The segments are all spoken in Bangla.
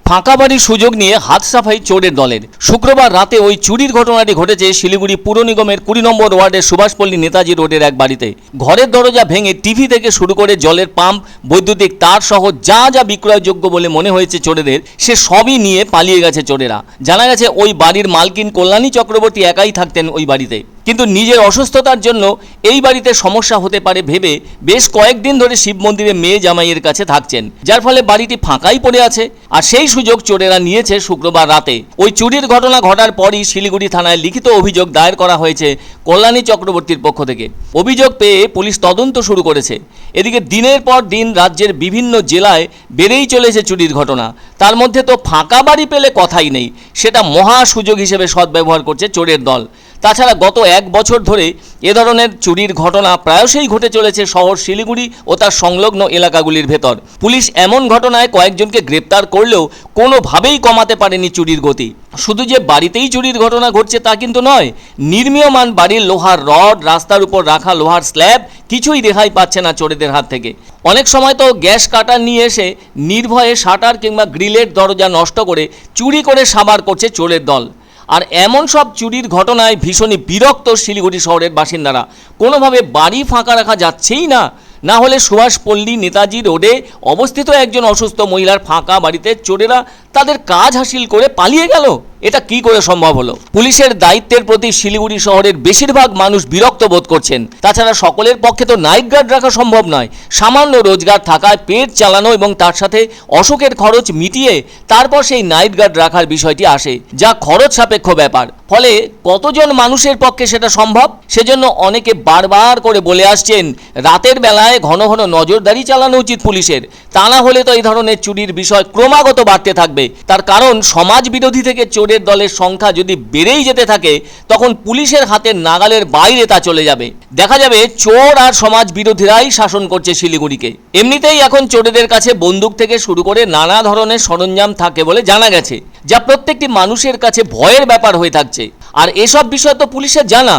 ফাঁকা বাড়ির সুযোগ নিয়ে হাত সাফাই চোরের দলের। শুক্রবার রাতে ওই চুরির ঘটনাটি ঘটেছে শিলিগুড়ি পুর নিগমের 20 নম্বর ওয়ার্ডের সুভাষপল্লী নেতাজি রোডের এক বাড়িতে। ঘরের দরজা ভেঙে টিভি থেকে শুরু করে জলের পাম্প, বৈদ্যুতিক তার সহ যা যা বিক্রয়যোগ্য বলে মনে হয়েছে চোরেদের, সে সবই নিয়ে পালিয়ে গেছে চোরেরা। জানা গেছে ওই বাড়ির মালকিন কল্যাণী চক্রবর্তী একাই থাকতেন ওই বাড়িতে, কিন্তু নিজের অসুস্থতার জন্য এই বাড়িতে সমস্যা হতে পারে ভেবে বেশ কয়েকদিন ধরে শিব মন্দিরে মেয়ে জামাইয়ের কাছে থাকছেন, যার ফলে বাড়িটি ফাঁকাই পড়ে আছে। আর সেই সুযোগ চোরেরা নিয়েছে শুক্রবার রাতে। ওই চুরির ঘটনা ঘটার পরই শিলিগুড়ি থানায় লিখিত অভিযোগ দায়ের করা হয়েছে কল্যাণী চক্রবর্তীর পক্ষ থেকে। অভিযোগ পেয়ে পুলিশ তদন্ত শুরু করেছে। এদিকে দিনের পর দিন রাজ্যের বিভিন্ন জেলায় বেড়েই চলেছে চুরির ঘটনা। তার মধ্যে তো ফাঁকা বাড়ি পেলে কথাই নেই, সেটা মহা সুযোগ হিসেবে সদ্ব্যবহার করছে চোরের দল। তাছাড়া গত 1 বছর ধরে এ ধরনের চুরির ঘটনা প্রায়শই ঘটে চলেছে শহর শিলিগুড়ি ও তার সংলগ্ন এলাকাগুলির ভেতর। পুলিশ এমন ঘটনায় কয়েকজনকে গ্রেপ্তার করলেও কোনোভাবেই কমাতে পারেনি চুরির গতি। শুধু যে বাড়িতেই চুরির ঘটনা ঘটছে তা কিন্তু নয়, নির্মীয়মান বাড়ির লোহার রড, রাস্তার উপর রাখা লোহার স্ল্যাব কিছুই রেহাই পাচ্ছে না চোরেদের হাত থেকে। অনেক সময় তো গ্যাস কাটার নিয়ে এসে নির্ভয়ে শাটার কিংবা গ্রিলের দরজা নষ্ট করে চুরি করে সাবার করছে চোরের দল। আর এমন সব চুরির ঘটনায় ভীষণই বিরক্ত শিলিগুড়ি শহরের বাসিন্দারা। কোনোভাবে বাড়ি ফাঁকা রাখা যাচ্ছেই না। না হলে সুভাষপল্লী নেতাজি রোডে অবস্থিত একজন অসুস্থ মহিলার ফাঁকা বাড়িতে চোরেরা তাদের কাজ হাসিল করে পালিয়ে গেল। এটা কি করে সম্ভব হলো? পুলিশের দায়িত্বের প্রতি শিলিগুড়ি শহরের বেশিরভাগ মানুষ বিরক্ত বোধ করছেন। তাছাড়া সকলের পক্ষে তো নাইট গার্ড রাখা সম্ভব নয়। সামান্য রোজগার থাকায় পেট চালানো এবং তার সাথে অসুখের খরচ মিটিয়ে তারপর সেই নাইট গার্ড রাখার বিষয়টি আসে, যা খরচ সাপেক্ষ ব্যাপার। ফলে কতজন মানুষের পক্ষে সেটা সম্ভব? সেজন্য অনেকে বারবার করে বলে আসছেন রাতের বেলায় ঘন ঘন নজরদারি চালানো উচিত পুলিশের। তা না হলে তো এই ধরনের চুরির বিষয় ক্রমাগত বাড়তে থাকবে। তার কারণ সমাজ বিরোধী থেকে চোরের দলের সংখ্যা যদি বেড়েই যেতে থাকে, তখন পুলিশের হাতের নাগালের বাইরে তা চলে যাবে। দেখা যাবে চোর আর সমাজ বিরোধীরাই শাসন করছে শিলিগুড়িকে। এমনিতেই এখন চোরেদের কাছে বন্দুক থেকে শুরু করে নানা ধরনের সরঞ্জাম থাকে বলে জানা গেছে, যা প্রত্যেকটি মানুষের কাছে ভয়ের ব্যাপার হয়ে থাকছে। আর এসব বিষয় তো পুলিশের জানা।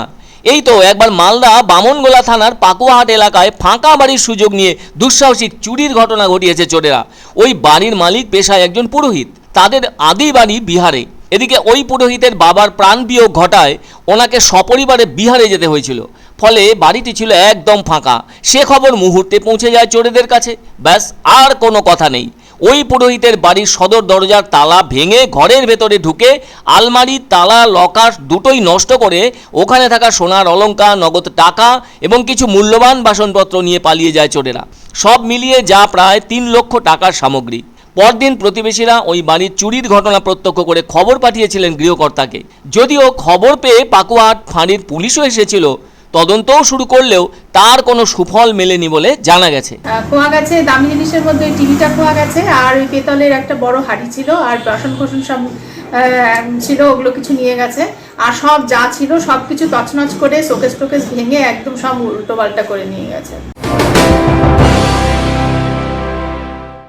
এই তো একবার মালদা বামনগোলা থানার পাকুয়াহাট এলাকায় ফাঁকা বাড়ির সুযোগ নিয়ে দুঃসাহসিক চুরির ঘটনা ঘটিয়েছে চোরেরা। ওই বাড়ির মালিক পেশায় একজন পুরোহিত, তাদের আদি বাড়ি বিহারে। এদিকে ওই পুরোহিতের বাবার প্রাণ বিয়োগ ঘটায় ওনাকে সপরিবারে বিহারে যেতে হয়েছিল। ফলে বাড়িটি ছিল একদম ফাঁকা। সে খবর মুহূর্তে পৌঁছে যায় চোরেদের কাছে। ব্যাস, আর কোনো কথা নেই। ওই পুরোহিতের বাড়ির সদর দরজার তালা ভেঙে ঘরের ভেতরে ঢুকে আলমারি, তালা, লকার দুটোই নষ্ট করে ওখানে থাকা সোনার অলংকার, নগদ টাকা এবং কিছু মূল্যবান বাসনপত্র নিয়ে পালিয়ে যায় চোরেরা। সব মিলিয়ে যা প্রায় 3 লক্ষ টাকার সামগ্রী। পরদিন প্রতিবেশীরা ওই বাড়ির চুরির ঘটনা প্রত্যক্ষ করে খবর পাঠিয়েছিলেন গৃহকর্তাকে। যদিও খবর পেয়ে পাকুয়াহাট ফাঁড়ির পুলিশও এসেছিল, তদন্তও শুরু করলেও তার কোনো সুফল মেলেনি বলে জানা গেছে। খোয়া গেছে দামি জিনিসের মধ্যে টিভিটা খোয়া গেছে, আর ওই পেতলের একটা বড় হাঁড়ি ছিল, আর বাসন কোসন সব ছিল, ওগুলো কিছু নিয়ে গেছে। আর সব যা ছিল সব কিছু তছনছ করে শোকেস টোকেস ভেঙে একদম সব উল্টো পাল্টা করে নিয়ে গেছে।